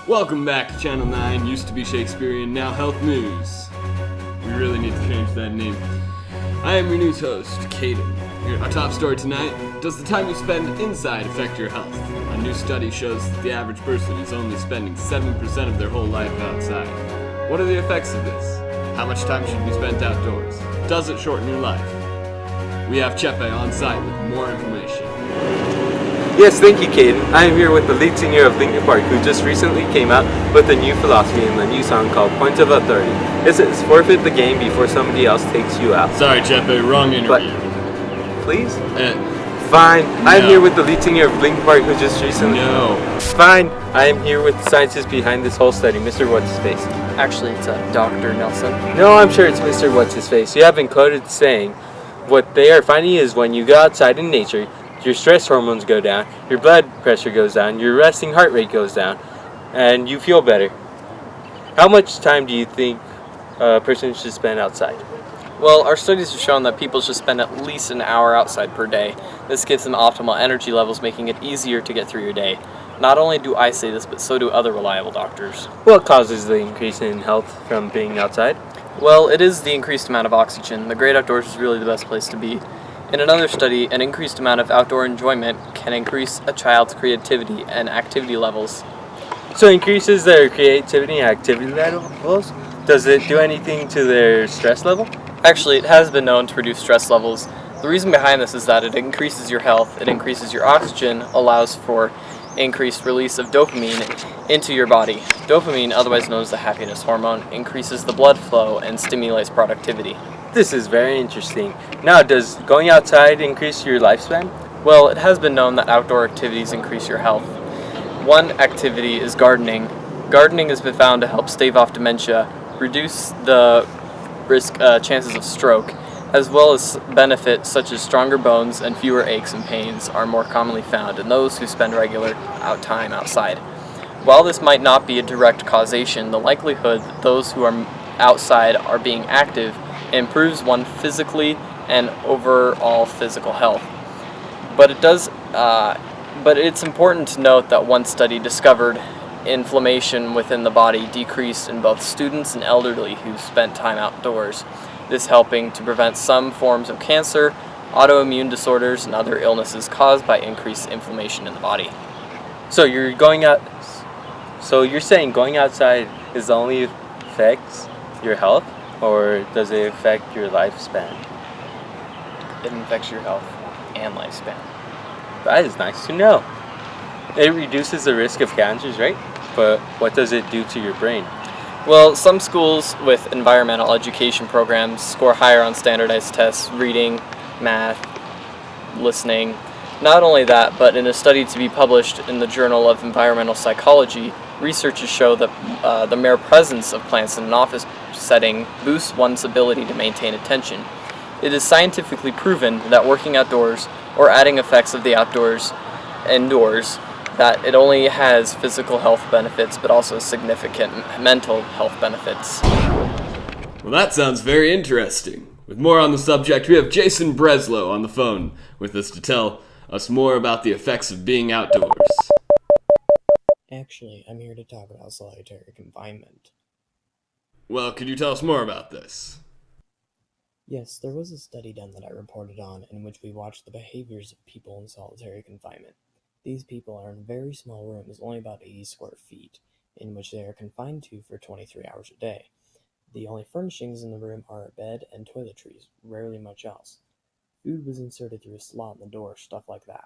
Welcome back to Channel 9, used to be Shakespearean, now Health News. We really need to change that name. I am your news host, Caiden. Our top story tonight, does the time you spend inside affect your health? A new study shows that the average person is only spending 7% of their whole life outside. What are the effects of this? How much time should be spent outdoors? Does it shorten your life? We have Chepe on site with more information. Yes, thank you, Caiden. I am here with the lead singer of Linkin Park, who just recently came out with a new philosophy in the new song called Point of Authority. It says, forfeit the game before somebody else takes you out. Sorry, Chepe, wrong interview. Please? No. Fine. I'm here with the lead singer of Linkin Park, who just recently... No. Fine. I am here with the scientist behind this whole study, Mr. What's-His-Face. Actually, it's Dr. Nelson. No, I'm sure it's Mr. What's-His-Face. You have been quoted saying, what they are finding is when you go outside in nature, your stress hormones go down, your blood pressure goes down, your resting heart rate goes down, and you feel better. How much time do you think a person should spend outside? Well, our studies have shown that people should spend at least an hour outside per day. This gives them optimal energy levels, making it easier to get through your day. Not only do I say this, but so do other reliable doctors. What causes the increase in health from being outside? Well, it is the increased amount of oxygen. The great outdoors is really the best place to be. In another study, an increased amount of outdoor enjoyment can increase a child's creativity and activity levels. So it increases their creativity and activity levels? Does it do anything to their stress level? Actually, it has been known to reduce stress levels. The reason behind this is that it increases your health, it increases your oxygen, allows for increased release of dopamine into your body. Dopamine, otherwise known as the happiness hormone, increases the blood flow and stimulates productivity. This is very interesting. Now, does going outside increase your lifespan? Well, it has been known that outdoor activities increase your health. One activity is gardening. Gardening has been found to help stave off dementia, reduce the chances of stroke, as well as benefits such as stronger bones and fewer aches and pains are more commonly found in those who spend regular time outside. While this might not be a direct causation, the likelihood that those who are outside are being active improves one physically and overall physical health. But it's important to note that one study discovered inflammation within the body decreased in both students and elderly who spent time outdoors. This helping to prevent some forms of cancer, autoimmune disorders, and other illnesses caused by increased inflammation in the body. So you're saying going outside is the only affects your health, or does it affect your lifespan? It affects your health and lifespan. That is nice to know. It reduces the risk of cancers, right? But what does it do to your brain? Well, some schools with environmental education programs score higher on standardized tests, reading, math, listening. Not only that, but in a study to be published in the Journal of Environmental Psychology, researchers show that the mere presence of plants in an office setting boosts one's ability to maintain attention. It is scientifically proven that working outdoors or adding effects of the outdoors indoors, that it only has physical health benefits but also significant mental health benefits. Well, that sounds very interesting. With more on the subject, we have Jason Breslow on the phone with us to tell us more about the effects of being outdoors. Actually, I'm here to talk about solitary confinement. Well, could you tell us more about this? Yes, there was a study done that I reported on in which we watched the behaviors of people in solitary confinement. These people are in very small rooms, only about 80 square feet, in which they are confined to for 23 hours a day. The only furnishings in the room are a bed and toiletries, rarely much else. Food was inserted through a slot in the door, stuff like that.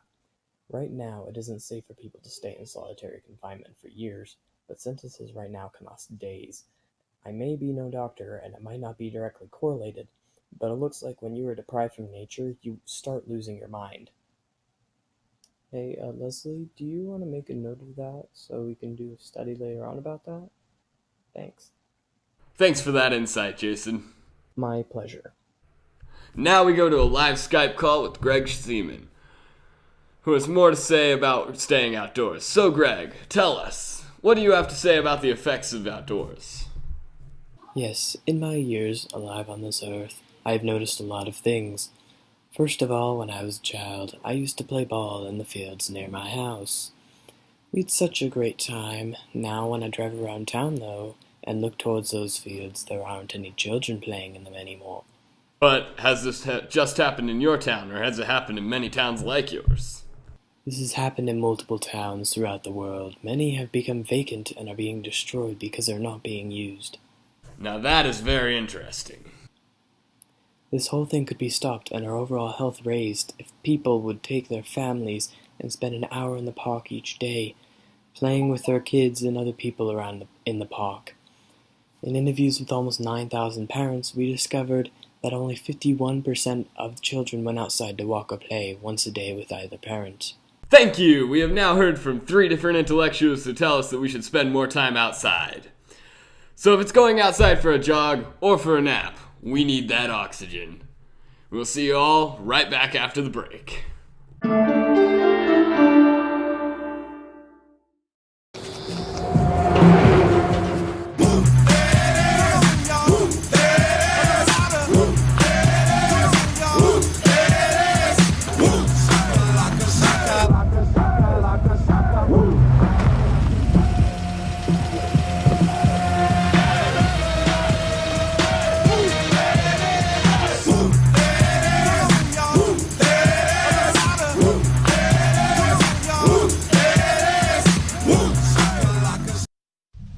Right now, it isn't safe for people to stay in solitary confinement for years, but sentences right now can last days. I may be no doctor, and it might not be directly correlated, but it looks like when you are deprived from nature, you start losing your mind. Hey, Leslie, do you want to make a note of that so we can do a study later on about that? Thanks. Thanks for that insight, Jason. My pleasure. Now we go to a live Skype call with Greg Seaman, who has more to say about staying outdoors. So, Greg, tell us, what do you have to say about the effects of outdoors? Yes, in my years alive on this earth, I've noticed a lot of things. First of all, when I was a child, I used to play ball in the fields near my house. We had such a great time. Now when I drive around town, though, and look towards those fields, there aren't any children playing in them anymore. But has this just happened in your town, or has it happened in many towns like yours? This has happened in multiple towns throughout the world. Many have become vacant and are being destroyed because they're not being used. Now that is very interesting. This whole thing could be stopped and our overall health raised if people would take their families and spend an hour in the park each day, playing with their kids and other people around in the park. In interviews with almost 9,000 parents, we discovered that only 51% of children went outside to walk or play once a day with either parent. Thank you! We have now heard from 3 different intellectuals who tell us that we should spend more time outside. So if it's going outside for a jog or for a nap, we need that oxygen. We'll see you all right back after the break.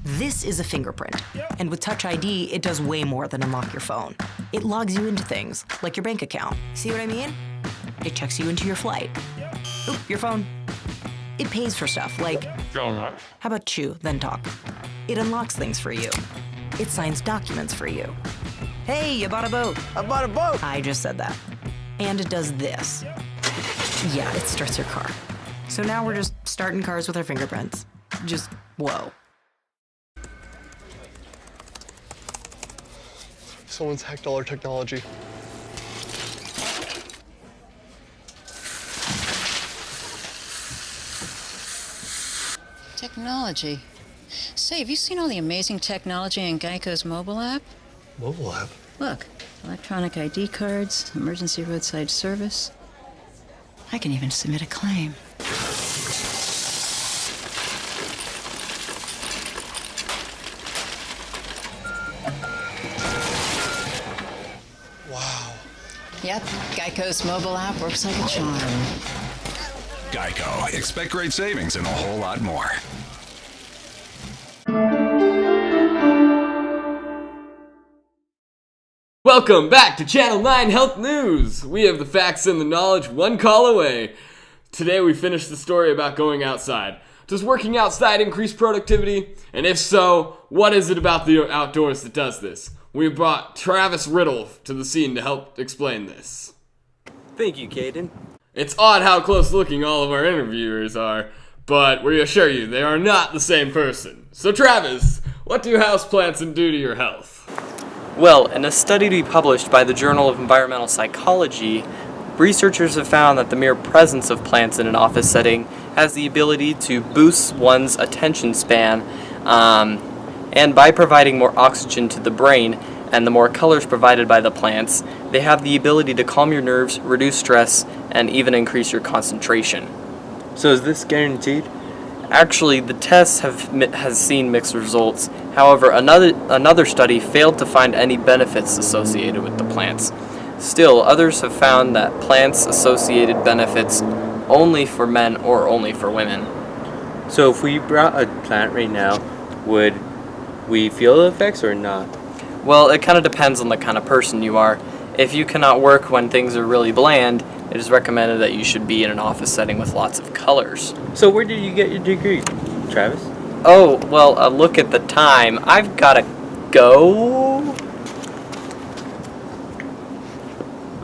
This is a fingerprint, and with Touch ID, it does way more than unlock your phone. It logs you into things, like your bank account. See what I mean? It checks you into your flight. Oop, your phone. It pays for stuff, like, how about chew, then talk? It unlocks things for you. It signs documents for you. Hey, you bought a boat. I bought a boat. I just said that. And it does this. Yeah, it starts your car. So now we're just starting cars with our fingerprints. Just, whoa. Someone's hacked all our technology. Technology. Say, have you seen all the amazing technology in Geico's mobile app? Mobile app? Look, electronic ID cards, emergency roadside service. I can even submit a claim. Wow. Yep, Geico's mobile app works like a charm. Geico. Expect great savings and a whole lot more. Welcome back to Channel 9 Health News! We have the facts and the knowledge one call away. Today we finished the story about going outside. Does working outside increase productivity? And if so, what is it about the outdoors that does this? We brought Travis Riddle to the scene to help explain this. Thank you, Caiden. It's odd how close looking all of our interviewers are, but we assure you they are not the same person. So Travis, what do houseplants do to your health? Well, in a study to be published by the Journal of Environmental Psychology, researchers have found that the mere presence of plants in an office setting has the ability to boost one's attention span, and by providing more oxygen to the brain and the more colors provided by the plants, they have the ability to calm your nerves, reduce stress, and even increase your concentration. So is this guaranteed? Actually, the tests has seen mixed results. However, another study failed to find any benefits associated with the plants. Still, others have found that plants associated benefits only for men or only for women. So if we brought a plant right now, would we feel the effects or not? Well, it kind of depends on the kind of person you are. If you cannot work when things are really bland, it is recommended that you should be in an office setting with lots of colors. So where did you get your degree, Travis? Oh, well, look at the time. I've gotta go.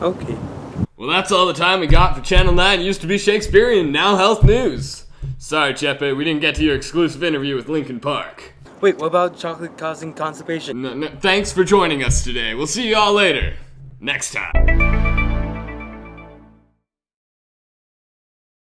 Okay. Well, that's all the time we got for Channel 9 Used to Be Shakespearean, Now Health News. Sorry, Chepe, we didn't get to your exclusive interview with Lincoln Park. Wait, what about chocolate causing constipation? Thanks for joining us today. We'll see you all later. Next time.